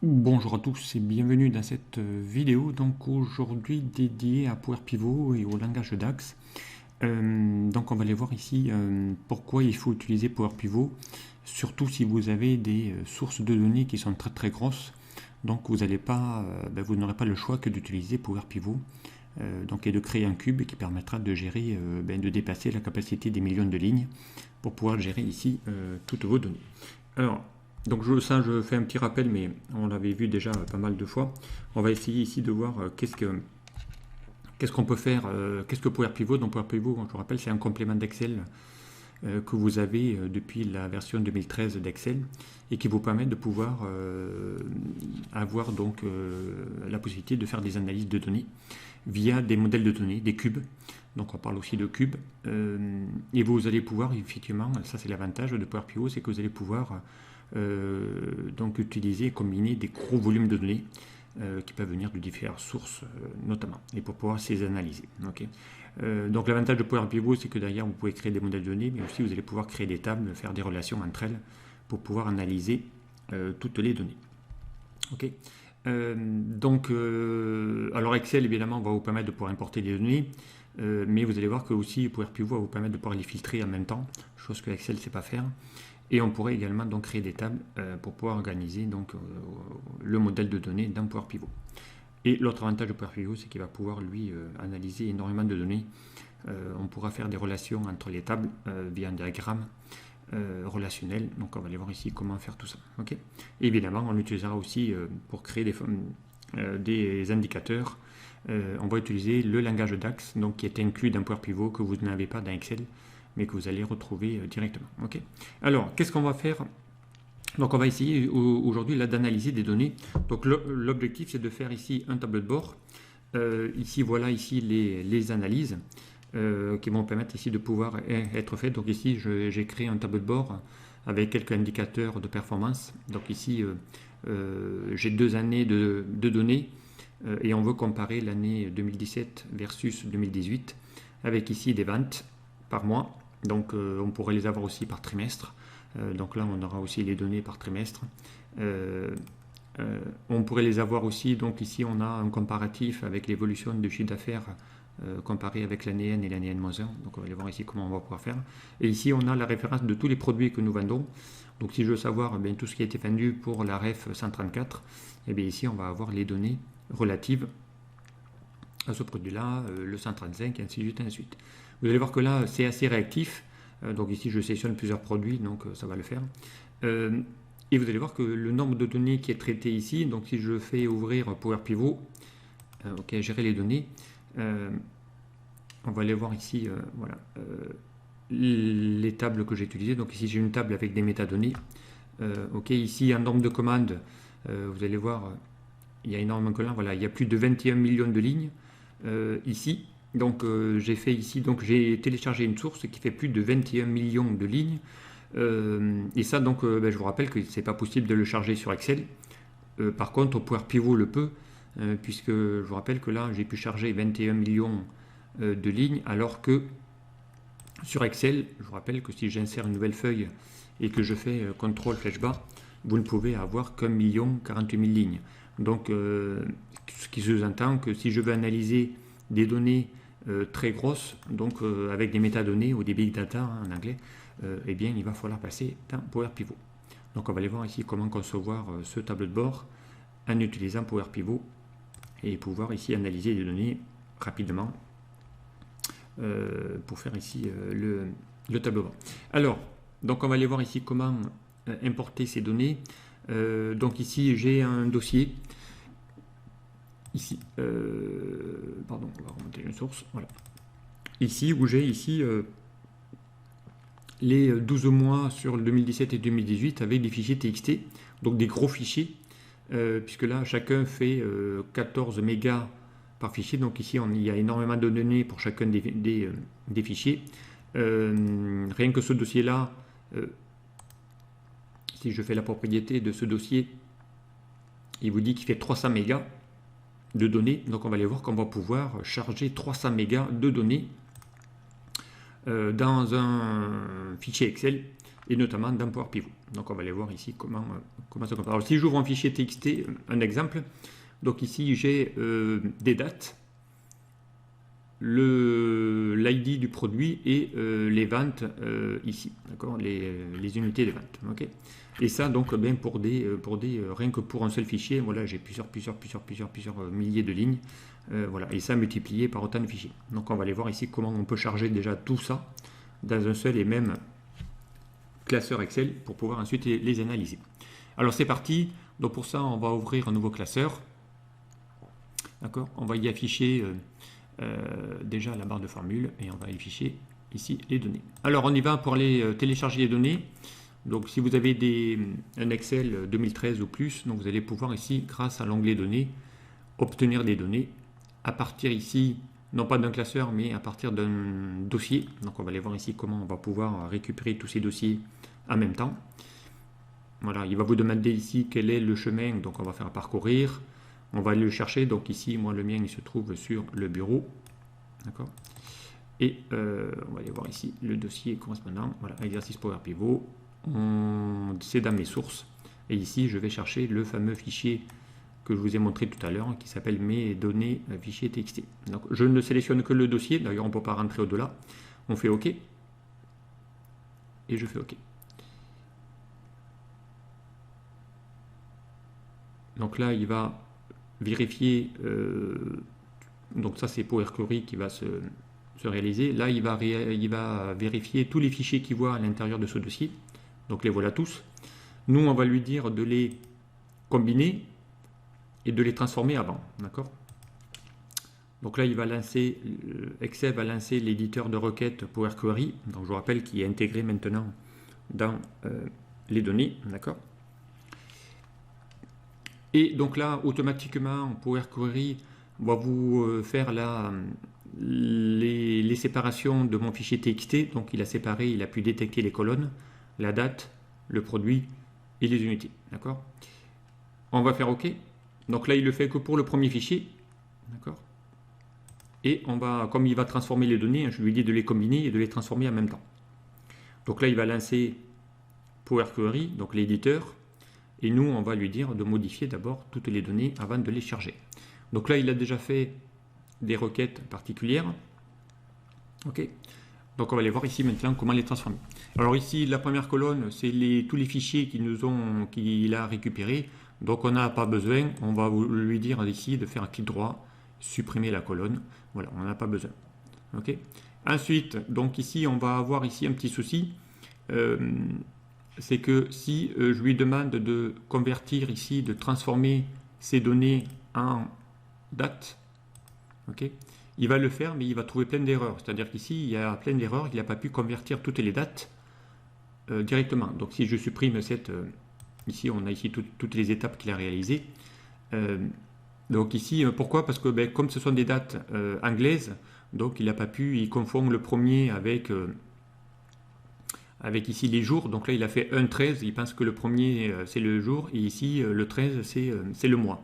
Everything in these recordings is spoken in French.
Bonjour à tous et bienvenue dans cette vidéo donc aujourd'hui dédiée à Power Pivot et au langage DAX. Donc on va aller voir ici pourquoi il faut utiliser Power Pivot, surtout si vous avez des sources de données qui sont très très grosses. Donc vous n'aurez pas le choix que d'utiliser Power Pivot et de créer un cube qui permettra de gérer, de dépasser la capacité des millions de lignes pour pouvoir gérer ici toutes vos données. Alors, je fais un petit rappel, mais on l'avait vu déjà pas mal de fois. On va essayer ici de voir qu'est-ce qu'on peut faire, qu'est-ce que Power Pivot. Donc Power Pivot, je vous rappelle, c'est un complément d'Excel que vous avez depuis la version 2013 d'Excel et qui vous permet de pouvoir avoir la possibilité de faire des analyses de données via des modèles de données, des cubes. Donc on parle aussi de cubes. Et vous allez pouvoir, effectivement, ça c'est l'avantage de Power Pivot, c'est que vous allez pouvoir utiliser et combiner des gros volumes de données qui peuvent venir de différentes sources notamment, et pour pouvoir ces analyser. Okay. Donc l'avantage de Power Pivot, c'est que derrière vous pouvez créer des modèles de données, mais aussi vous allez pouvoir créer des tables, faire des relations entre elles pour pouvoir analyser toutes les données. Okay. Alors Excel évidemment va vous permettre de pouvoir importer des données, mais vous allez voir que aussi Power Pivot va vous permettre de pouvoir les filtrer en même temps, chose que Excel ne sait pas faire. Et on pourrait également donc créer des tables pour pouvoir organiser le modèle de données dans Power Pivot. Et l'autre avantage de Power Pivot, c'est qu'il va pouvoir lui analyser énormément de données. On pourra faire des relations entre les tables via un diagramme relationnel. Donc on va aller voir ici comment faire tout ça. Okay. Et évidemment, on l'utilisera aussi pour créer des indicateurs. On va utiliser le langage DAX, donc qui est inclus dans Power Pivot, que vous n'avez pas dans Excel, mais que vous allez retrouver directement. Okay. Alors, qu'est-ce qu'on va faire? Donc, on va essayer aujourd'hui d'analyser des données. Donc, l'objectif, c'est de faire ici un tableau de bord. Voilà ici les analyses qui vont permettre ici de pouvoir être faites. Donc ici, j'ai créé un tableau de bord avec quelques indicateurs de performance. Donc ici, j'ai 2 années de données et on veut comparer l'année 2017 versus 2018 avec ici des ventes par mois. Donc on pourrait les avoir aussi par trimestre. Donc là, on aura aussi les données par trimestre. On pourrait les avoir aussi, donc ici on a un comparatif avec l'évolution du chiffre d'affaires comparé avec l'année N et l'année N-1. Donc on va aller voir ici comment on va pouvoir faire. Et ici on a la référence de tous les produits que nous vendons. Donc si je veux savoir tout ce qui a été vendu pour la REF 134, et bien ici on va avoir les données relatives à ce produit-là, le 135, et ainsi de suite. Vous allez voir que là c'est assez réactif. Donc ici je sélectionne plusieurs produits, donc ça va le faire. Et vous allez voir que le nombre de données qui est traité ici, donc si je fais ouvrir Power Pivot, gérer les données, on va aller voir ici les tables que j'ai utilisées. Donc ici j'ai une table avec des métadonnées. Ici un nombre de commandes, vous allez voir, il y a énormément de commandes. Voilà, il y a plus de 21 millions de lignes ici. Donc j'ai fait ici, donc j'ai téléchargé une source qui fait plus de 21 millions de lignes. Et ça, donc, je vous rappelle que c'est pas possible de le charger sur Excel. Par contre, Power Pivot le peut, puisque je vous rappelle que là, j'ai pu charger 21 millions de lignes, alors que sur Excel, je vous rappelle que si j'insère une nouvelle feuille et que je fais CTRL flèche bas, vous ne pouvez avoir qu'1 million 48 000 lignes. Donc, ce qui sous-entend que si je veux analyser des données très grosses, donc avec des métadonnées ou des big data en anglais, eh bien il va falloir passer dans Power Pivot. Donc on va aller voir ici comment concevoir ce tableau de bord en utilisant Power Pivot et pouvoir ici analyser les données rapidement pour faire ici le tableau de bord. Alors, donc on va aller voir ici comment importer ces données. Donc ici j'ai un dossier. Ici, on va remonter une source. Voilà. Ici où j'ai ici les 12 mois sur le 2017 et 2018 avec des fichiers TXT, donc des gros fichiers, puisque là chacun fait 14 mégas par fichier, donc ici il y a énormément de données pour chacun des fichiers. Rien que ce dossier-là, si je fais la propriété de ce dossier, il vous dit qu'il fait 300 mégas de données, donc on va aller voir qu'on va pouvoir charger 300 mégas de données dans un fichier Excel et notamment dans Power Pivot. Donc on va aller voir ici comment ça compare. Alors si j'ouvre un fichier TXT, un exemple, donc ici j'ai des dates, l'ID du produit et les ventes ici, d'accord, les unités de vente. Okay, et ça donc bien pour des rien que pour un seul fichier, voilà, j'ai plusieurs milliers de lignes, voilà, et ça multiplié par autant de fichiers. Donc on va aller voir ici comment on peut charger déjà tout ça dans un seul et même classeur Excel pour pouvoir ensuite les analyser. Alors c'est parti. Donc pour ça on va ouvrir un nouveau classeur, d'accord, on va y afficher déjà la barre de formule et on va afficher ici les données. Alors on y va pour aller télécharger les données. Donc si vous avez un Excel 2013 ou plus, donc vous allez pouvoir ici, grâce à l'onglet données, obtenir des données à partir ici, non pas d'un classeur, mais à partir d'un dossier. Donc on va aller voir ici comment on va pouvoir récupérer tous ces dossiers en même temps. Voilà, il va vous demander ici quel est le chemin, donc on va faire parcourir. On va aller le chercher, donc ici, moi le mien il se trouve sur le bureau, d'accord. Et on va aller voir ici le dossier correspondant, voilà, exercice Power Pivot, c'est dans mes sources, et ici je vais chercher le fameux fichier que je vous ai montré tout à l'heure, qui s'appelle mes données fichier TXT. Donc je ne sélectionne que le dossier, d'ailleurs on ne peut pas rentrer au-delà, on fait OK, et je fais OK. Donc là il va vérifier, donc ça c'est Power Query qui va se réaliser. Là il va vérifier tous les fichiers qu'il voit à l'intérieur de ce dossier, donc les voilà tous. Nous on va lui dire de les combiner et de les transformer avant, d'accord. Donc là il va lancer, Excel va lancer l'éditeur de requêtes Power Query, donc je vous rappelle qu'il est intégré maintenant dans les données, d'accord. Et donc là, automatiquement, Power Query va vous faire les séparations de mon fichier TXT. Donc il a séparé, il a pu détecter les colonnes, la date, le produit et les unités. D'accord. On va faire OK. Donc là, il le fait que pour le premier fichier. D'accord. Et on va, comme il va transformer les données, je lui dis de les combiner et de les transformer en même temps. Donc là, il va lancer Power Query, donc l'éditeur. Et nous, on va lui dire de modifier d'abord toutes les données avant de les charger. Donc là, il a déjà fait des requêtes particulières. OK. Donc on va aller voir ici maintenant comment les transformer. Alors ici, la première colonne, c'est tous les fichiers qu'il a récupérés. Donc on n'a pas besoin. On va lui dire ici de faire un clic droit, supprimer la colonne. Voilà, on n'en a pas besoin. OK. Ensuite, donc ici, on va avoir ici un petit souci. C'est que si je lui demande de convertir ici, de transformer ces données en date, okay, il va le faire, mais il va trouver plein d'erreurs. C'est-à-dire qu'ici, il y a plein d'erreurs, il n'a pas pu convertir toutes les dates directement. Donc si je supprime cette... ici, on a ici toutes les étapes qu'il a réalisées. Donc ici, pourquoi? Parce que comme ce sont des dates anglaises, donc il n'a pas pu, il confond le premier avec ici les jours. Donc là il a fait 1-13, il pense que le premier c'est le jour et ici le 13 c'est le mois,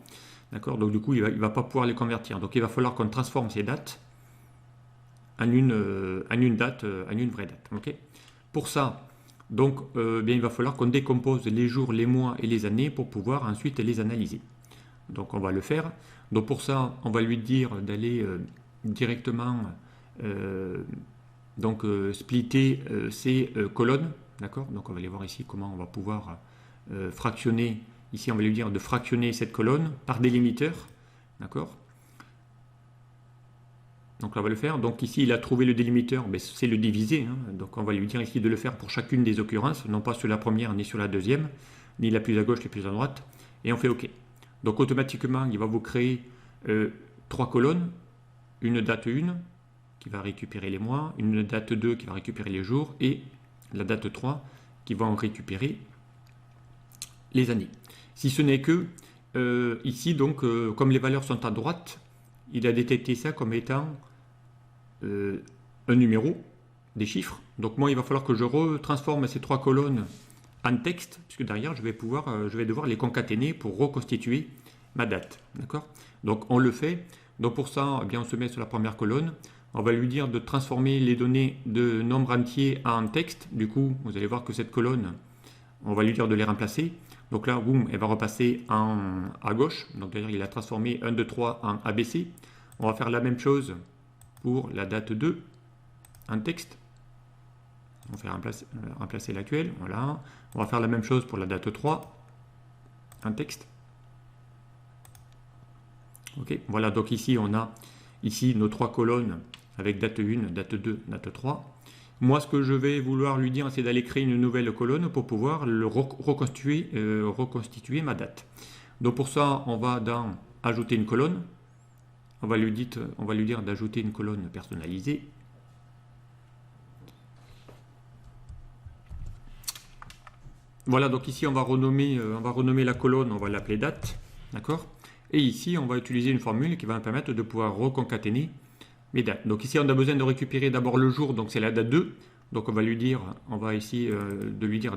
d'accord. Donc du coup il va pas pouvoir les convertir, donc il va falloir qu'on transforme ces dates en une vraie date. Okay. Pour ça, donc bien il va falloir qu'on décompose les jours, les mois et les années pour pouvoir ensuite les analyser. Donc on va le faire. Donc pour ça on va lui dire d'aller directement splitter ces colonnes, d'accord. Donc on va aller voir ici comment on va pouvoir fractionner. Ici on va lui dire de fractionner cette colonne par délimiteur, d'accord. Donc là on va le faire. Donc ici il a trouvé le délimiteur, mais c'est le diviser, hein. Donc on va lui dire ici de le faire pour chacune des occurrences, non pas sur la première ni sur la deuxième, ni la plus à gauche ni la plus à droite, et on fait OK. Donc automatiquement il va vous créer 3 colonnes, une date 1 qui va récupérer les mois, une date 2 qui va récupérer les jours, et la date 3 qui va en récupérer les années. Si ce n'est que, ici, donc, comme les valeurs sont à droite, il a détecté ça comme étant un numéro, des chiffres. Donc moi, il va falloir que je retransforme ces 3 colonnes en texte, puisque derrière, je vais devoir les concaténer pour reconstituer ma date. D'accord. Donc on le fait. Donc pour ça, eh bien, on se met sur la première colonne. On va lui dire de transformer les données de nombre entier en texte. Du coup, vous allez voir que cette colonne, on va lui dire de les remplacer. Donc là, boum, elle va repasser à gauche. Donc d'ailleurs, il a transformé 1, 2, 3 en ABC. On va faire la même chose pour la date 2 en texte. On va remplacer l'actuel. Voilà. On va faire la même chose pour la date 3 en texte. Ok, voilà, donc ici, on a ici nos 3 colonnes avec date 1, date 2, date 3. Moi, ce que je vais vouloir lui dire, c'est d'aller créer une nouvelle colonne pour pouvoir reconstituer ma date. Donc pour ça, on va dans Ajouter une colonne. On va lui dire d'ajouter une colonne personnalisée. Voilà, donc ici, on va renommer la colonne, on va l'appeler date. D'accord? Et ici, on va utiliser une formule qui va me permettre de pouvoir reconcaténer mes dates. Donc ici, on a besoin de récupérer d'abord le jour, donc c'est la date 2. Donc on va lui dire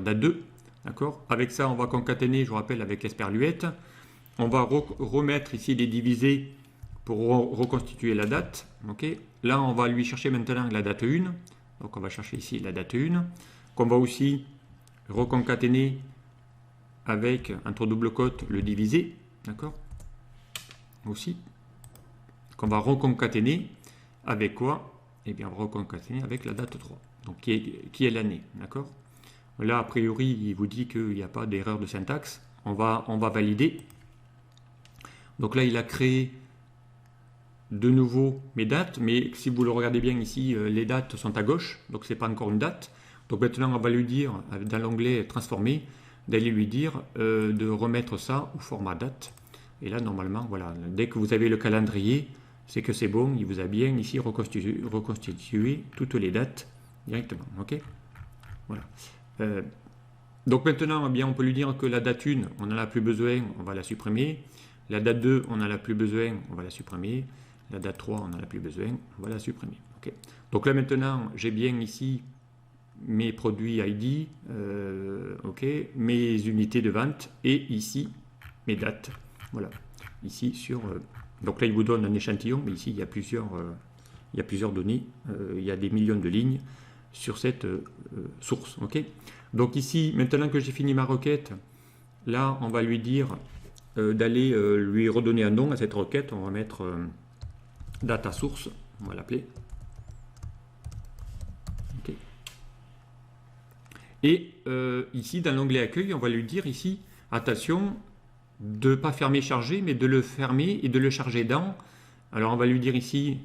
date 2. D'accord? Avec ça, on va concaténer, je vous rappelle, avec l'esperluette. On va remettre ici les divisés pour reconstituer la date. Okay? Là, on va lui chercher maintenant la date 1. Donc on va chercher ici la date 1. Qu'on va aussi reconcaténer avec, entre double cote, le divisé. D'accord? Aussi. Qu'on va reconcaténer avec quoi? Eh bien, on va reconcaténer avec la date 3. Donc qui est l'année. D'accord? Là, a priori, il vous dit qu'il n'y a pas d'erreur de syntaxe. On va valider. Donc là, il a créé de nouveau mes dates, mais si vous le regardez bien ici, les dates sont à gauche, donc ce n'est pas encore une date. Donc maintenant, on va lui dire, dans l'onglet Transformer, d'aller lui dire de remettre ça au format date. Et là, normalement, voilà, dès que vous avez le calendrier, c'est que c'est bon, il vous a bien ici reconstitué toutes les dates directement. Ok? Voilà. Donc maintenant, eh bien, on peut lui dire que la date 1, on n'en a plus besoin, on va la supprimer. La date 2, on n'en a plus besoin, on va la supprimer. La date 3, on n'en a plus besoin, on va la supprimer. Okay. Donc là maintenant, j'ai bien ici mes produits ID, mes unités de vente et ici mes dates. Voilà. Ici sur. Donc là, il vous donne un échantillon, mais ici il y a plusieurs données. Il y a des millions de lignes sur cette source. Okay. Donc ici, maintenant que j'ai fini ma requête, là, on va lui dire d'aller lui redonner un nom à cette requête. On va mettre data source, on va l'appeler. Okay. Et ici, dans l'onglet accueil, on va lui dire ici, attention, de ne pas fermer charger, mais de le fermer et de le charger dans. Alors on va lui dire ici,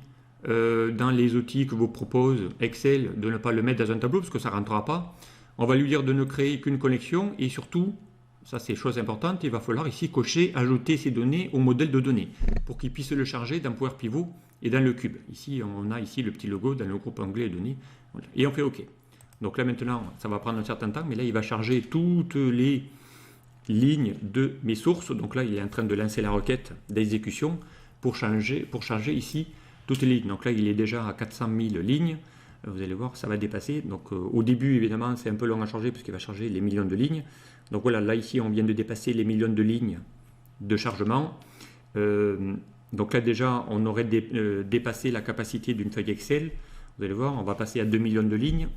dans les outils que vous propose Excel, de ne pas le mettre dans un tableau, parce que ça ne rentrera pas. On va lui dire de ne créer qu'une connexion, et surtout, ça c'est chose importante, il va falloir ici cocher ajouter ces données au modèle de données pour qu'il puisse le charger dans Power Pivot et dans le cube. Ici, on a ici le petit logo dans le groupe onglet données. Voilà. Et on fait OK. Donc là maintenant, ça va prendre un certain temps, mais là il va charger toutes les lignes de mes sources. Donc là, il est en train de lancer la requête d'exécution pour charger ici toutes les lignes. Donc là, il est déjà à 400 000 lignes. Vous allez voir, ça va dépasser. Donc au début, évidemment, c'est un peu long à charger puisqu'il va charger les millions de lignes. Donc voilà, là ici, on vient de dépasser les millions de lignes de chargement. Donc là déjà, on aurait dépassé la capacité d'une feuille Excel. Vous allez voir, on va passer à 2 millions de lignes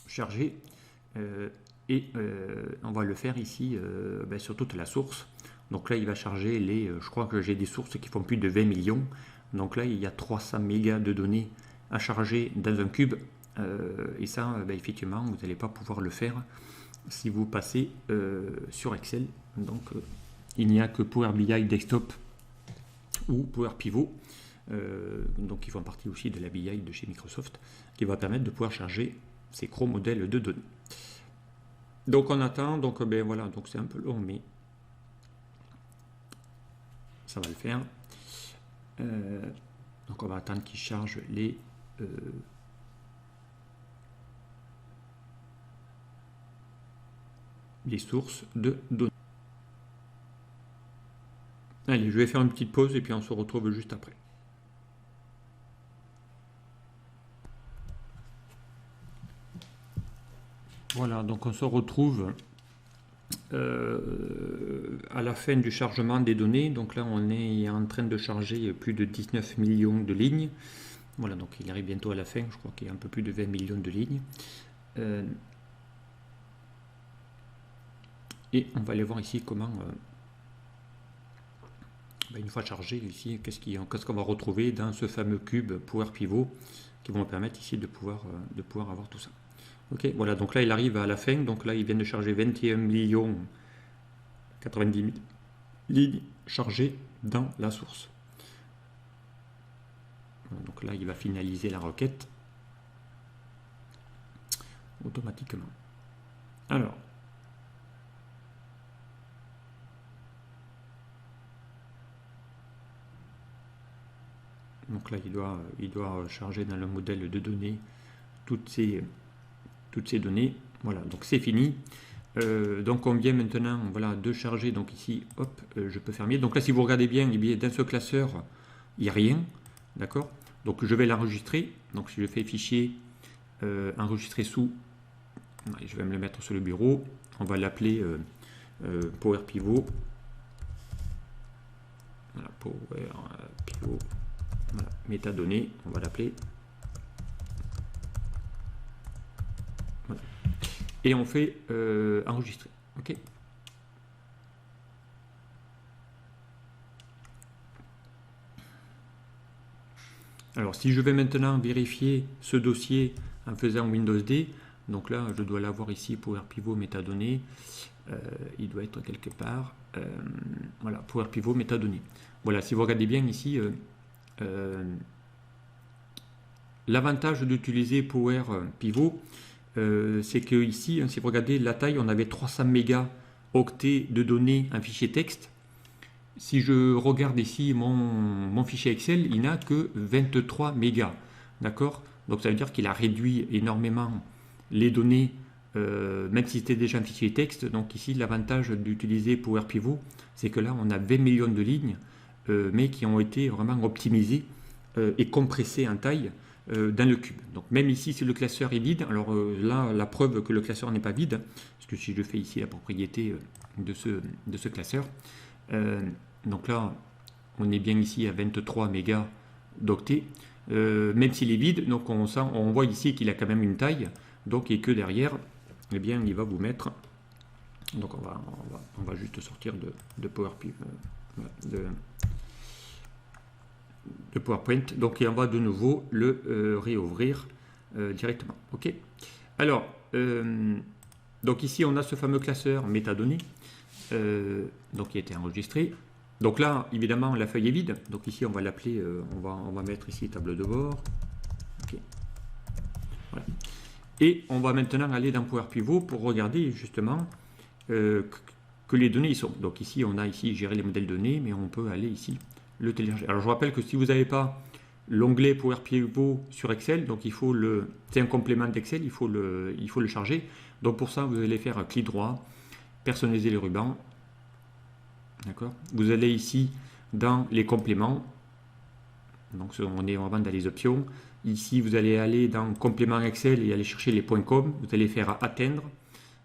chargées. Et on va le faire ici sur toute la source. Donc là, il va charger je crois que j'ai des sources qui font plus de 20 millions. Donc là, il y a 300 mégas de données à charger dans un cube. Et ça, effectivement, vous n'allez pas pouvoir le faire si vous passez sur Excel. Donc, il n'y a que Power BI Desktop ou Power Pivot, donc qui font partie aussi de la BI de chez Microsoft, qui va permettre de pouvoir charger ces gros modèles de données. Donc on attend, donc voilà, donc c'est un peu long, mais ça va le faire. Donc on va attendre qu'il charge les sources de données. Allez, je vais faire une petite pause et puis on se retrouve juste après. Voilà, donc on se retrouve à la fin du chargement des données. Donc là, on est en train de charger plus de 19 millions de lignes. Voilà, donc il arrive bientôt à la fin, je crois qu'il y a un peu plus de 20 millions de lignes. Et on va aller voir ici comment, une fois chargé ici, qu'est-ce qu'on va retrouver dans ce fameux cube Power Pivot qui vont permettre ici de pouvoir avoir tout ça. Ok, voilà, donc là il arrive à la fin, donc là il vient de charger 21 millions 90 000 lignes chargées dans la source. Donc là il va finaliser la requête automatiquement. Alors, donc là il doit charger dans le modèle de données toutes ces données. Voilà, donc c'est fini. Donc on vient maintenant, voilà, de charger. Donc ici, hop, je peux fermer. Donc là, si vous regardez bien, dans ce classeur, il n'y a rien, d'accord. Donc je vais l'enregistrer. Donc si je fais fichier enregistrer sous, je vais me le mettre sur le bureau. On va l'appeler Power Pivot. Voilà, Power Pivot. Voilà, métadonnées, on va l'appeler. Voilà. Et on fait enregistrer. Ok. Alors si je vais maintenant vérifier ce dossier en faisant Windows D, donc là je dois l'avoir ici, Power Pivot métadonnées, il doit être quelque part, voilà, Power Pivot métadonnées. Voilà, si vous regardez bien ici, l'avantage d'utiliser Power Pivot, c'est que ici, si vous regardez la taille, on avait 300 mégaoctets de données en fichier texte. Si je regarde ici mon fichier Excel, il n'a que 23 mégas. D'accord? Donc ça veut dire qu'il a réduit énormément les données, même si c'était déjà un fichier texte. Donc ici, l'avantage d'utiliser Power Pivot, c'est que là, on a 20 millions de lignes, mais qui ont été vraiment optimisées et compressées en taille dans le cube. Donc même ici, si le classeur est vide, alors là, la preuve que le classeur n'est pas vide, parce que si je fais ici la propriété de ce classeur, donc là, on est bien ici à 23 mégas d'octets, même s'il est vide, donc on voit ici qu'il a quand même une taille, donc et que derrière, eh bien, il va vous mettre, donc on va juste sortir de PowerPoint, donc et on va de nouveau le réouvrir directement. Ok. Alors, donc ici on a ce fameux classeur métadonnées, donc qui a été enregistré. Donc là, évidemment, la feuille est vide. Donc ici, on va l'appeler, on va mettre ici table de bord. Okay. Voilà. Et on va maintenant aller dans Power Pivot pour regarder justement que les données y sont. Donc ici, on a ici gérer les modèles données, mais on peut aller ici le télécharger. Alors je rappelle que si vous n'avez pas l'onglet Power Pivot sur Excel, donc c'est un complément d'Excel, il faut le charger. Donc pour ça, vous allez faire un clic droit, personnaliser les rubans. D'accord. Vous allez ici dans les compléments. Donc on est vraiment dans les options. Ici, vous allez aller dans complément Excel et aller chercher les points com. Vous allez faire atteindre.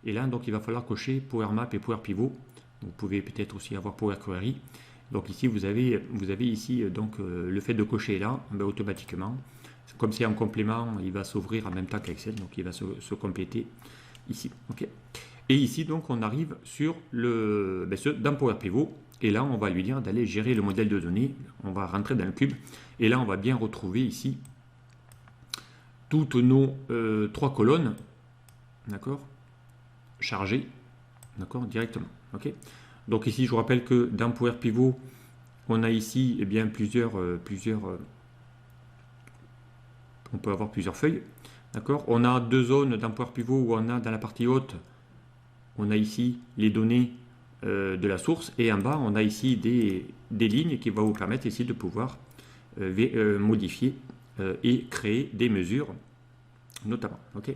Et là, donc, il va falloir cocher Power Map et Power Pivot. Vous pouvez peut-être aussi avoir Power Query. Donc ici, vous avez ici donc le fait de cocher là, automatiquement. Comme c'est en complément, il va s'ouvrir en même temps qu'Excel. Donc il va se compléter ici. Ok. Et ici, donc, on arrive sur dans Power Pivot. Et là, on va lui dire d'aller gérer le modèle de données. On va rentrer dans le cube. Et là, on va bien retrouver ici toutes nos 3 colonnes, d'accord, chargées, d'accord, directement. Ok. Donc ici, je vous rappelle que dans Power Pivot, on a ici bien plusieurs on peut avoir plusieurs feuilles. D'accord. On a 2 zones dans Power Pivot où on a dans la partie haute, on a ici les données de la source et en bas on a ici des lignes qui vont vous permettre ici de pouvoir modifier et créer des mesures notamment. Ok.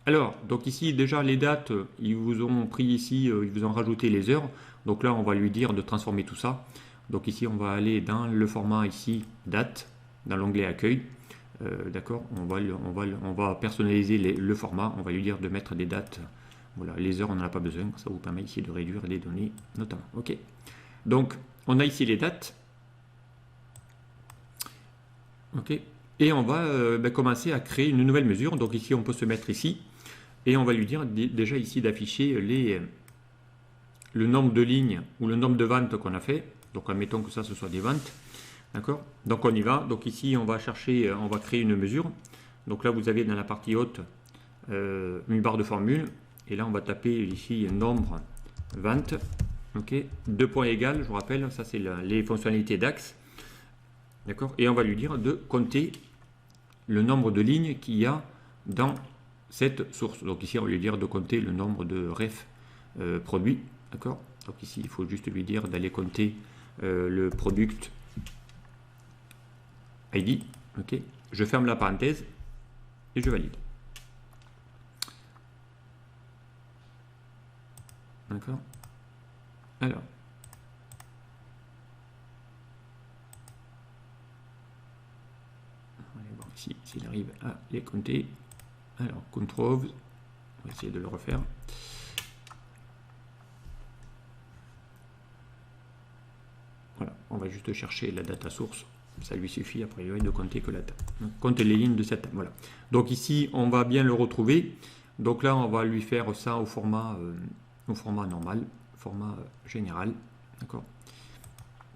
Alors donc ici déjà les dates, ils vous ont pris ici, ils vous ont rajouté les heures. Donc là on va lui dire de transformer tout ça. Donc ici on va aller dans le format ici date, dans l'onglet accueil. D'accord, on va personnaliser le format, on va lui dire de mettre des dates. Voilà, les heures on n'en a pas besoin, ça vous permet ici de réduire les données notamment. Ok, donc on a ici les dates. Ok, Et on va commencer à créer une nouvelle mesure. Donc ici, on peut se mettre ici. Et on va lui dire déjà ici d'afficher le nombre de lignes ou le nombre de ventes qu'on a fait. Donc admettons que ça, ce soit des ventes. D'accord? Donc on y va. Donc ici, on va chercher, on va créer une mesure. Donc là, vous avez dans la partie haute une barre de formule. Et là, on va taper ici nombre ventes. Ok? Deux points égales, je vous rappelle, ça c'est les fonctionnalités DAX. D'accord? Et on va lui dire de compter le nombre de lignes qu'il y a dans cette source. Donc ici, on va lui dire de compter le nombre de ref produits. D'accord? Donc ici, il faut juste lui dire d'aller compter le product ID. Ok? Je ferme la parenthèse et je valide. D'accord? Alors. On va voir ici s'il arrive à les compter. Alors, control, on va essayer de le refaire. Voilà, on va juste chercher la data source. Ça lui suffit a priori de compter que la date. Compte les lignes de cette table. Voilà. Donc ici, on va bien le retrouver. Donc là, on va lui faire ça au format normal, format général. D'accord.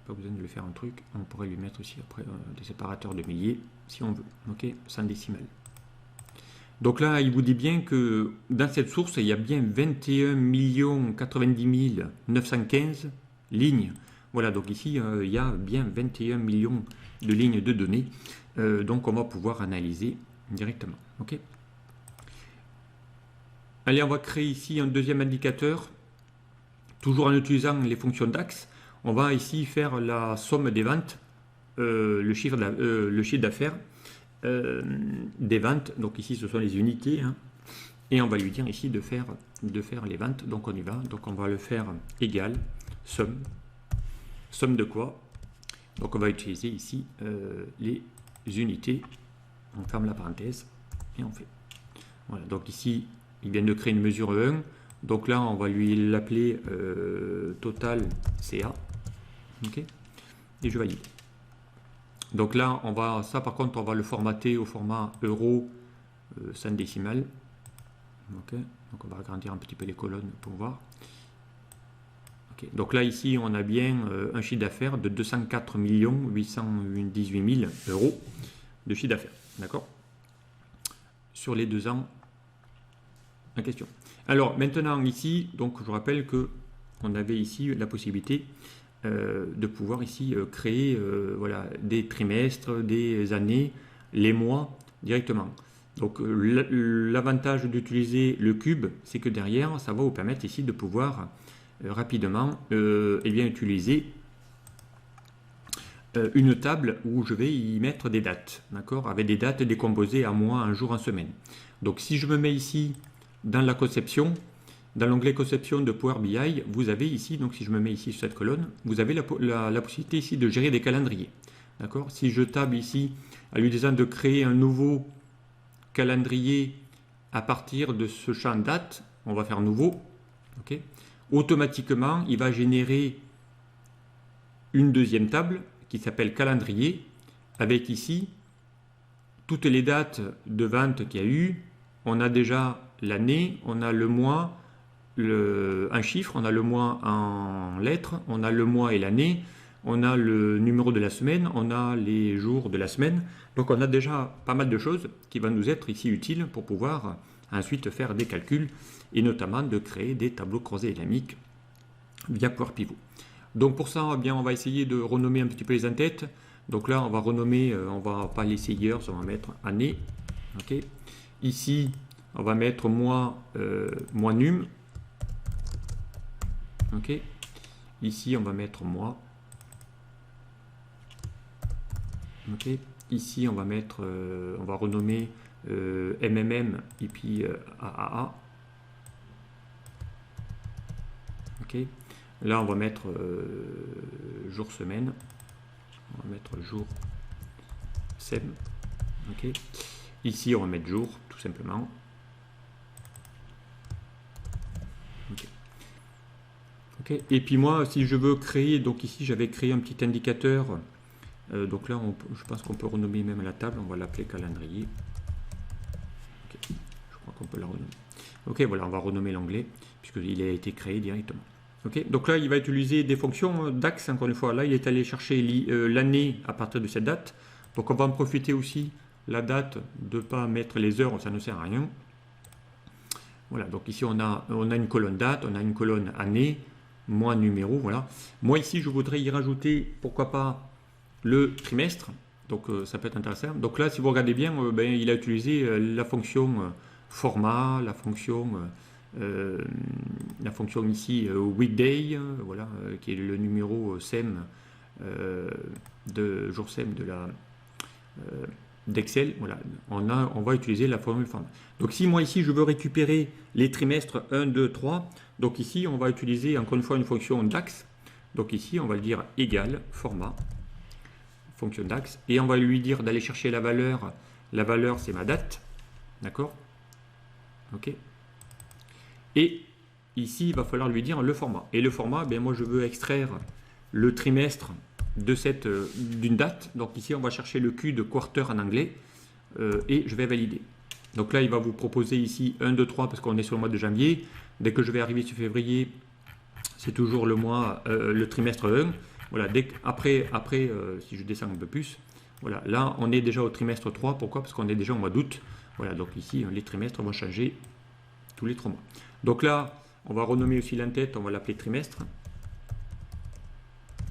Pas besoin de lui faire un truc. On pourrait lui mettre aussi après des séparateurs de milliers si on veut. Ok, sans décimale. Donc là, il vous dit bien que dans cette source, il y a bien 21 90 915 lignes. Voilà, donc ici, il y a bien 21 millions de lignes de données. Donc on va pouvoir analyser directement. Ok. Allez, on va créer ici un deuxième indicateur. Toujours en utilisant les fonctions DAX. On va ici faire la somme des ventes, le chiffre d'affaires des ventes. Donc ici, ce sont les unités. Hein. Et on va lui dire ici de faire les ventes. Donc on y va. Donc on va le faire égal, somme. Somme de quoi? Donc on va utiliser ici les unités. On ferme la parenthèse et on fait. Voilà. Donc ici, il vient de créer une mesure 1. Donc là, on va lui l'appeler total CA. Ok. Et je valide. Donc là, ça par contre, on va le formater au format euro sans décimale. Ok. Donc on va agrandir un petit peu les colonnes pour voir. Okay. Donc là, ici, on a bien un chiffre d'affaires de 204 818 000 euros de chiffre d'affaires. D'accord? Sur les 2 ans en question. Alors maintenant ici, donc je vous rappelle que on avait ici la possibilité de pouvoir ici créer voilà, des trimestres, des années, les mois directement. Donc l'avantage d'utiliser le cube, c'est que derrière, ça va vous permettre ici de pouvoir rapidement eh bien, utiliser une table où je vais y mettre des dates, d'accord, avec des dates décomposées à mois, un jour, en semaine. Donc si je me mets ici dans la conception, dans l'onglet conception de Power BI, vous avez ici, donc si je me mets ici sur cette colonne, vous avez la possibilité ici de gérer des calendriers. D'accord? Si je table ici à lui disant de créer un nouveau calendrier à partir de ce champ date, on va faire nouveau. Okay? Automatiquement, il va générer une deuxième table qui s'appelle calendrier, avec ici toutes les dates de vente qu'il y a eu. On a déjà l'année, on a le mois, un chiffre, on a le mois en lettres, on a le mois et l'année, on a le numéro de la semaine, on a les jours de la semaine. Donc on a déjà pas mal de choses qui vont nous être ici utiles pour pouvoir ensuite faire des calculs et notamment de créer des tableaux croisés dynamiques via Power Pivot. Donc pour ça, eh bien, on va essayer de renommer un petit peu les entêtes. Donc là, on va renommer, on va pas laisser years, on va mettre année. Okay. Ici, on va mettre mois, mois num. Ok. Ici, on va mettre mois. Ok. Ici, on va mettre, on va renommer MMM et puis AAA. Ok. Là, on va mettre jour semaine. On va mettre jour sem. Ok. Ici, on va mettre jour, tout simplement. Ok. Okay. Et puis moi, si je veux créer, donc ici, j'avais créé un petit indicateur Donc là, je pense qu'on peut renommer même la table. On va l'appeler calendrier. Okay. Je crois qu'on peut la renommer. Ok, voilà, on va renommer l'onglet puisqu'il a été créé directement. Ok, donc là, il va utiliser des fonctions DAX, encore une fois. Là, il est allé chercher l'année à partir de cette date. Donc on va en profiter aussi, la date, de ne pas mettre les heures, ça ne sert à rien. Voilà, donc ici on a une colonne date, on a une colonne année, mois, numéro, voilà. Moi ici je voudrais y rajouter, pourquoi pas, le trimestre, donc ça peut être intéressant. Donc là, si vous regardez bien, ben, il a utilisé la fonction format, la fonction ici weekday, voilà, qui est le numéro SEM, de jour SEM de la d'Excel. Voilà, on va utiliser la formule format. Donc si moi ici je veux récupérer les trimestres 1, 2, 3, donc ici on va utiliser encore une fois une fonction DAX. Donc ici on va le dire égal format, fonction DAX, et on va lui dire d'aller chercher la valeur. La valeur c'est ma date, d'accord? Ok. Et ici il va falloir lui dire le format. Et le format, ben moi je veux extraire le trimestre d'une date. Donc ici on va chercher le Q de quarter en anglais et je vais valider. Donc là il va vous proposer ici 1, 2, 3 parce qu'on est sur le mois de janvier. Dès que je vais arriver sur février, c'est toujours le mois, le trimestre 1. Voilà, après si je descends un peu plus, voilà, là on est déjà au trimestre 3. Pourquoi? Parce qu'on est déjà au mois d'août. Voilà, donc ici les trimestres vont changer tous les 3 mois. Donc là on va renommer aussi l'entête, on va l'appeler trimestre.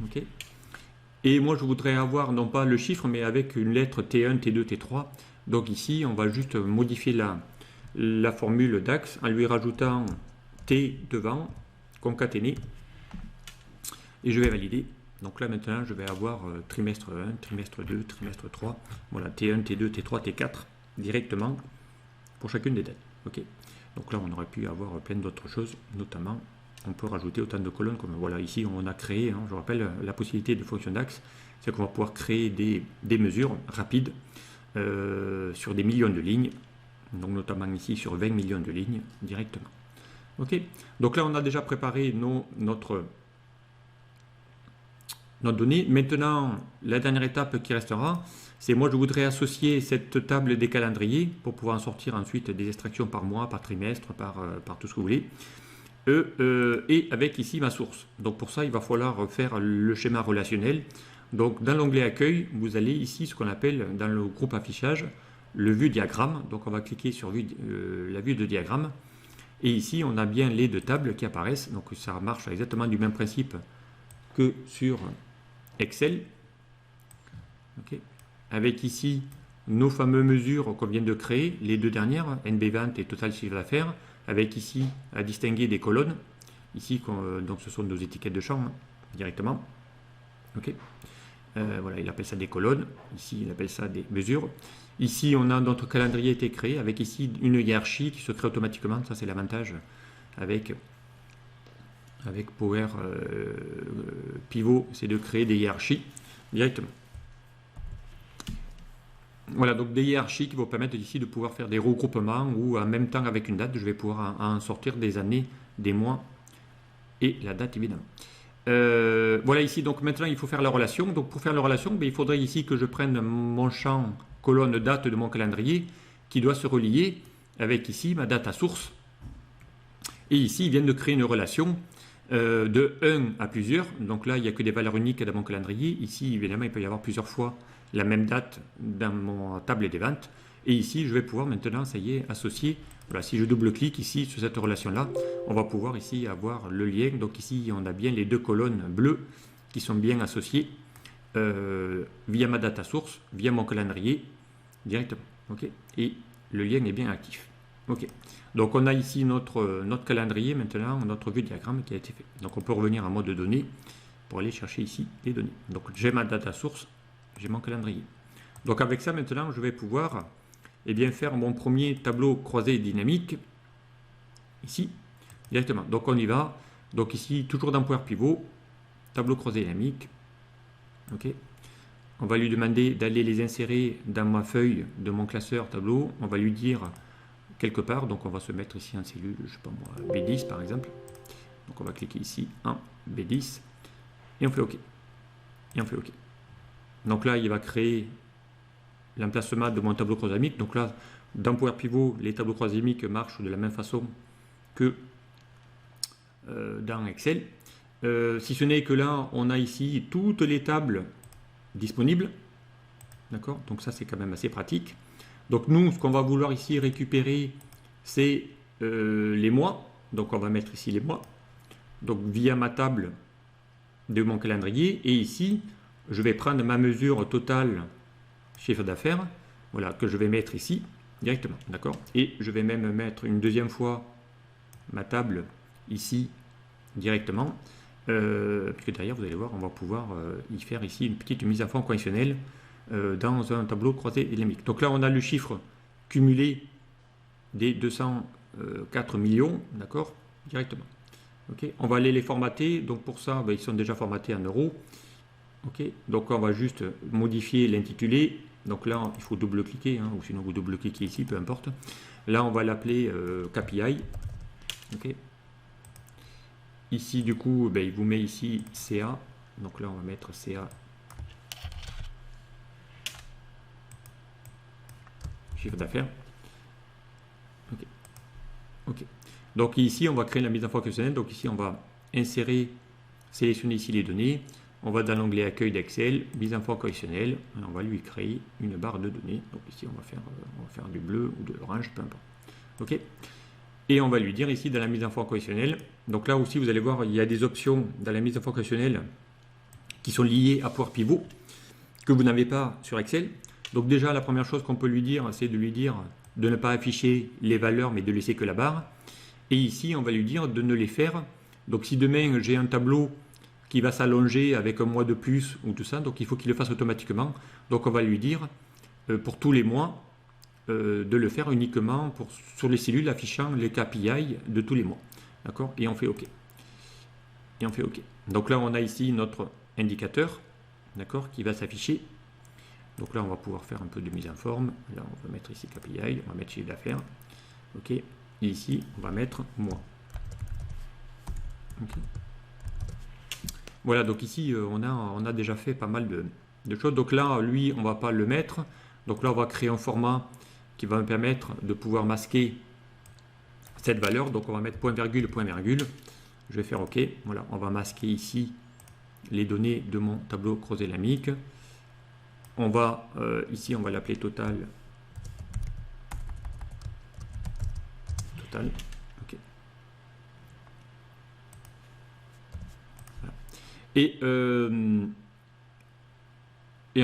Ok. Et moi, je voudrais avoir non pas le chiffre, mais avec une lettre T1, T2, T3. Donc ici, on va juste modifier la formule DAX en lui rajoutant T devant, concaténé. Et je vais valider. Donc là, maintenant, je vais avoir trimestre 1, trimestre 2, trimestre 3. Voilà, T1, T2, T3, T4 directement pour chacune des dates. Ok. Donc là, on aurait pu avoir plein d'autres choses, notamment on peut rajouter autant de colonnes comme voilà ici on a créé, je rappelle la possibilité de fonction DAX, c'est qu'on va pouvoir créer des mesures rapides sur des millions de lignes, donc notamment ici sur 20 millions de lignes directement. Ok, donc là on a déjà préparé notre donnée. Maintenant la dernière étape qui restera, c'est moi je voudrais associer cette table des calendriers pour pouvoir en sortir ensuite des extractions par mois, par trimestre, par tout ce que vous voulez. Et avec ici ma source. Donc pour ça, il va falloir faire le schéma relationnel. Donc dans l'onglet accueil, vous allez ici ce qu'on appelle dans le groupe affichage le vue diagramme. Donc on va cliquer sur la vue de diagramme. Et ici, on a bien les deux tables qui apparaissent. Donc ça marche exactement du même principe que sur Excel. Okay. Avec ici nos fameuses mesures qu'on vient de créer, les deux dernières, NB20 et Total Chiffre d'affaires, avec ici à distinguer des colonnes. Ici, donc ce sont nos étiquettes de champ directement. Ok. Voilà, il appelle ça des colonnes. Ici, il appelle ça des mesures. Ici, on a notre calendrier été créé avec ici une hiérarchie qui se crée automatiquement. Ça, c'est l'avantage avec Power Pivot, c'est de créer des hiérarchies directement. Voilà, donc des hiérarchies qui vont permettre ici de pouvoir faire des regroupements où en même temps avec une date, je vais pouvoir en sortir des années, des mois et la date évidemment. Voilà ici, donc maintenant il faut faire la relation. Donc pour faire la relation, il faudrait ici que je prenne mon champ colonne date de mon calendrier qui doit se relier avec ici ma date à source. Et ici, il vient de créer une relation de 1 à plusieurs. Donc là, il n'y a que des valeurs uniques dans mon calendrier. Ici, évidemment, il peut y avoir plusieurs fois la même date dans mon table des ventes. Et ici, je vais pouvoir maintenant, ça y est, associer. Voilà, si je double-clique ici sur cette relation-là, on va pouvoir ici avoir le lien. Donc ici, on a bien les deux colonnes bleues qui sont bien associées via ma date à source, via mon calendrier directement. Okay, et le lien est bien actif. Ok. Donc on a ici notre calendrier maintenant, notre vue diagramme qui a été fait. Donc on peut revenir en mode données pour aller chercher ici les données. Donc j'ai ma data source, j'ai mon calendrier. Donc avec ça maintenant je vais pouvoir faire mon premier tableau croisé dynamique ici directement. Donc on y va. Donc ici toujours dans Power Pivot, tableau croisé dynamique. Ok. On va lui demander d'aller les insérer dans ma feuille de mon classeur tableau. On va lui dire quelque part, donc on va se mettre ici en cellule, je sais pas moi, B10 par exemple. Donc on va cliquer ici en B10 et on fait OK. Et on fait OK. Donc là, il va créer l'emplacement de mon tableau croisamique. Donc là, dans Power Pivot, les tableaux croisamiques marchent de la même façon que dans Excel. Si ce n'est que là, on a ici toutes les tables disponibles. D'accord? Donc ça, c'est quand même assez pratique. Donc nous, ce qu'on va vouloir ici récupérer, c'est les mois. Donc on va mettre ici les mois. Donc via ma table de mon calendrier. Et ici, je vais prendre ma mesure totale chiffre d'affaires. Voilà, que je vais mettre ici directement. D'accord? Et je vais même mettre une deuxième fois ma table ici directement. Puisque derrière, vous allez voir, on va pouvoir y faire ici une petite mise en forme conditionnelle dans un tableau croisé dynamique. Donc là, on a le chiffre cumulé des 204 millions, d'accord, directement. Okay. On va aller les formater. Donc pour ça, ben, ils sont déjà formatés en euros. Okay. Donc on va juste modifier l'intitulé. Donc là, il faut double-cliquer, hein, ou sinon vous double-cliquez ici, peu importe. Là, on va l'appeler KPI. Okay. Ici, du coup, ben, il vous met ici CA. Donc là, on va mettre CA. Chiffre d'affaires. Ok. Ok. Donc ici, on va créer la mise en forme conditionnelle. Donc ici, on va insérer, sélectionner ici les données. On va dans l'onglet accueil d'Excel, mise en forme conditionnelle. On va lui créer une barre de données. Donc ici, on va faire du bleu ou de l'orange, peu importe. Ok. Et on va lui dire ici dans la mise en forme conditionnelle. Donc là aussi, vous allez voir, il y a des options dans la mise en forme conditionnelle qui sont liées à Power Pivot que vous n'avez pas sur Excel. Donc déjà, la première chose qu'on peut lui dire, c'est de lui dire de ne pas afficher les valeurs, mais de laisser que la barre. Et ici, on va lui dire de ne les faire. Donc si demain, j'ai un tableau qui va s'allonger avec un mois de plus ou tout ça, donc il faut qu'il le fasse automatiquement. Donc on va lui dire, pour tous les mois, de le faire uniquement sur les cellules affichant les KPI de tous les mois. D'accord? Et on fait OK. Et on fait OK. Donc là, on a ici notre indicateur, d'accord, qui va s'afficher. Donc là, on va pouvoir faire un peu de mise en forme. Là, on va mettre ici KPI, on va mettre chiffre d'affaires. OK. Et ici, on va mettre mois. OK. Voilà, donc ici, on a déjà fait pas mal de choses. Donc là, lui, on ne va pas le mettre. Donc là, on va créer un format qui va me permettre de pouvoir masquer cette valeur. Donc on va mettre point virgule, point virgule. Je vais faire OK. Voilà, on va masquer ici les données de mon tableau croisé-dynamique. On va, ici, on va l'appeler total. Total. OK. Voilà. Et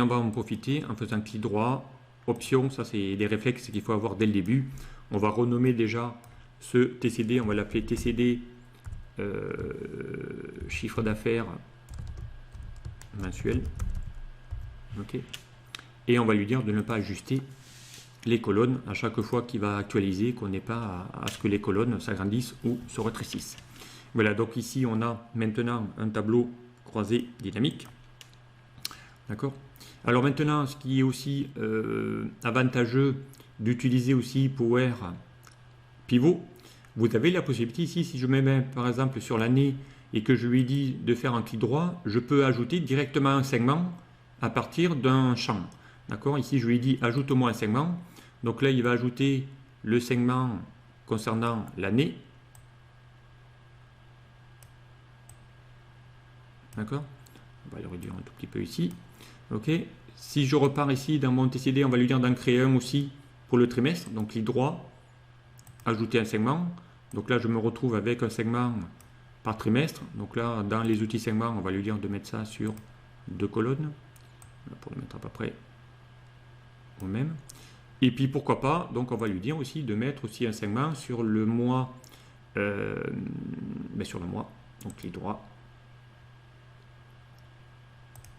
on va en profiter en faisant clic droit. Option, ça c'est des réflexes qu'il faut avoir dès le début. On va renommer déjà ce TCD, on va l'appeler TCD chiffre d'affaires mensuel. OK. Et on va lui dire de ne pas ajuster les colonnes à chaque fois qu'il va actualiser, qu'on n'ait pas à ce que les colonnes s'agrandissent ou se rétrécissent. Voilà, donc ici on a maintenant un tableau croisé dynamique. D'accord? Alors maintenant, ce qui est aussi avantageux d'utiliser aussi Power Pivot, vous avez la possibilité ici, si je me mets par exemple sur l'année et que je lui dis de faire un clic droit, je peux ajouter directement un segment à partir d'un champ. D'accord? Ici, je lui dis ajoute-moi un segment. Donc là, il va ajouter le segment concernant l'année. D'accord? On va le réduire un tout petit peu ici. OK. Si je repars ici dans mon TCD, on va lui dire d'en créer un aussi pour le trimestre. Donc clic droit, ajouter un segment. Donc là, je me retrouve avec un segment par trimestre. Donc là, dans les outils segments, on va lui dire de mettre ça sur 2 colonnes. Pour le mettre à peu près au même. Et puis pourquoi pas, donc on va lui dire aussi de mettre aussi un segment sur le mois. Sur le mois. Donc clic droit.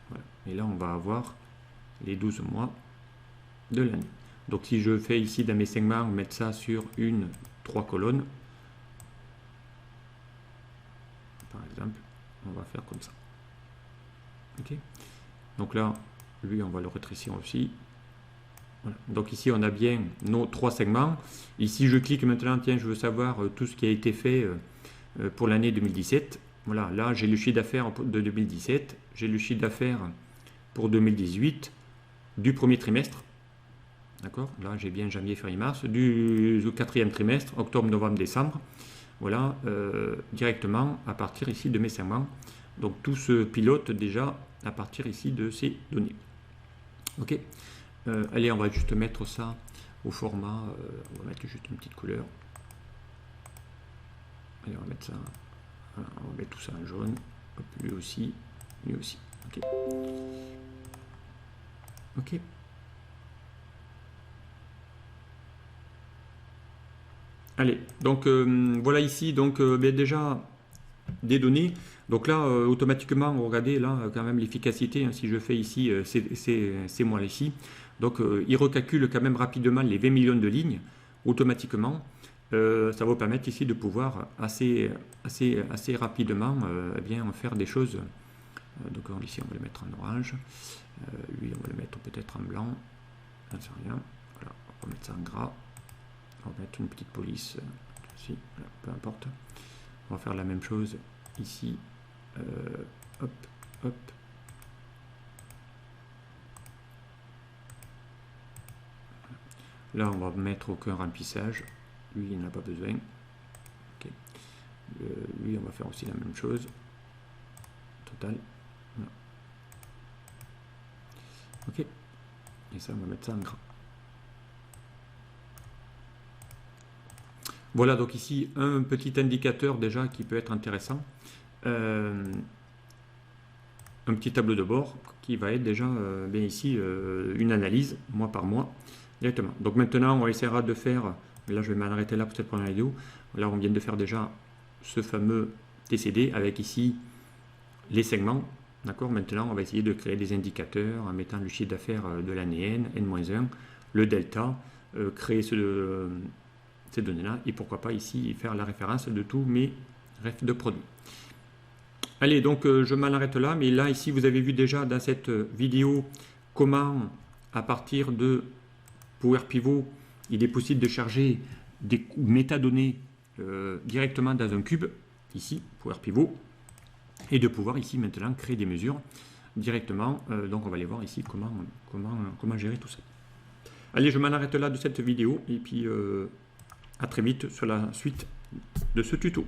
Voilà. Et là, on va avoir les 12 mois de l'année. Donc si je fais ici dans mes segments, mettre ça sur 3 colonnes, par exemple, on va faire comme ça. OK. Donc là, lui, on va le rétrécir aussi. Voilà. Donc ici, on a bien nos 3 segments. Ici, je clique maintenant, tiens, je veux savoir tout ce qui a été fait pour l'année 2017. Voilà, là, j'ai le chiffre d'affaires de 2017. J'ai le chiffre d'affaires pour 2018 du premier trimestre. D'accord? Là, j'ai bien janvier, février, mars, du 4e trimestre, octobre, novembre, décembre. Voilà, directement à partir ici de mes segments. Donc tout se pilote déjà à partir ici de ces données. Ok. Allez, on va juste mettre ça au format, on va mettre juste une petite couleur. Allez, on va mettre ça, voilà, on va mettre tout ça en jaune. Hop, lui aussi, lui aussi. Ok. Ok. Allez, donc voilà ici, donc déjà des données. Donc là, automatiquement, regardez là quand même l'efficacité, hein, si je fais ici ces mois ici. Donc il recalcule quand même rapidement les 20 millions de lignes, automatiquement. Ça va vous permettre ici de pouvoir assez rapidement eh bien, faire des choses. Donc ici, on va le mettre en orange. Lui, on va le mettre peut-être en blanc. Ça ne sert à rien. Voilà, on va mettre ça en gras. On va mettre une petite police ici, voilà, peu importe. On va faire la même chose ici. Hop, hop. Là, on va mettre aucun remplissage. Lui, il n'en a pas besoin. Okay. Lui, on va faire aussi la même chose. Total. Voilà. Ok. Et ça, on va mettre ça en gras. Voilà, donc ici, un petit indicateur déjà qui peut être intéressant. Un petit tableau de bord qui va être déjà, bien ici, une analyse, mois par mois, directement. Donc maintenant, on essaiera de faire, là je vais m'arrêter là pour cette première vidéo, là on vient de faire déjà ce fameux TCD avec ici les segments. D'accord. Maintenant, on va essayer de créer des indicateurs en mettant le chiffre d'affaires de l'année N, N-1, le delta, créer ces données-là, et pourquoi pas ici faire la référence de tous mes refs de produits. Allez, donc je m'en arrête là, mais là, ici, vous avez vu déjà dans cette vidéo comment, à partir de Power Pivot, il est possible de charger des métadonnées directement dans un cube, ici, Power Pivot, et de pouvoir ici maintenant créer des mesures directement. Donc on va aller voir ici comment gérer tout ça. Allez, je m'en arrête là de cette vidéo, et puis à très vite sur la suite de ce tuto.